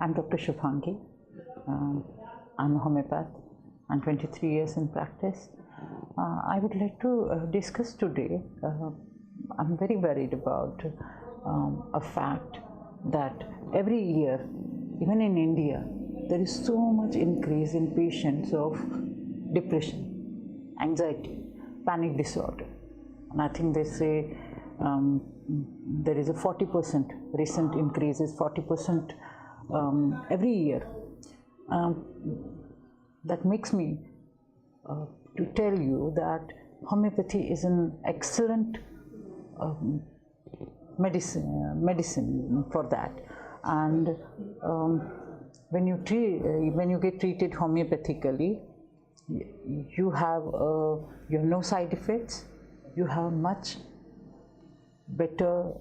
I'm Dr. Shubhangi. I'm a homeopath. I'm 23 years in practice. I would like to discuss today, I'm very worried about a fact that every year, even in India, there is so much increase in patients of depression, anxiety, panic disorder. And I think they say there is a 40% recent increase is 40% every year. That makes me to tell you that homeopathy is an excellent medicine for that. And when you get treated homeopathically, you have no side effects. You have much better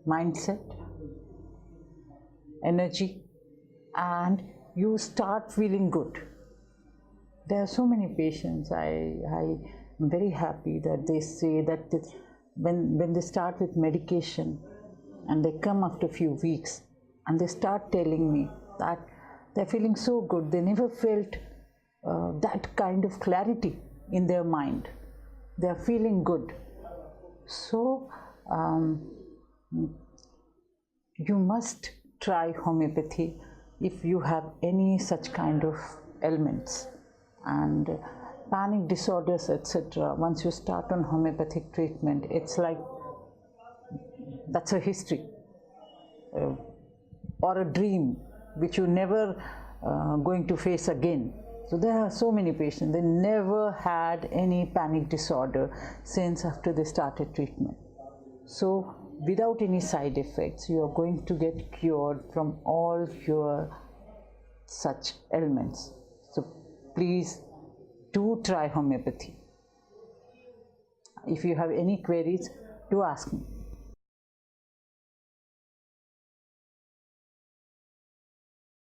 mindset, energy, and you start feeling good. There are so many patients. I am very happy that they say that when they start with medication and they come after a few weeks and they start telling me that they're feeling so good. They never felt that kind of clarity in their mind. They are feeling good. So you must try homeopathy if you have any such kind of ailments. And panic disorders, etc., once you start on homeopathic treatment, it's like that's a history or a dream which you never going to face again. So there are so many patients, they never had any panic disorder since after they started treatment. So without any side effects, you are going to get cured from all your such ailments. So please do try homeopathy. If you have any queries, do ask me.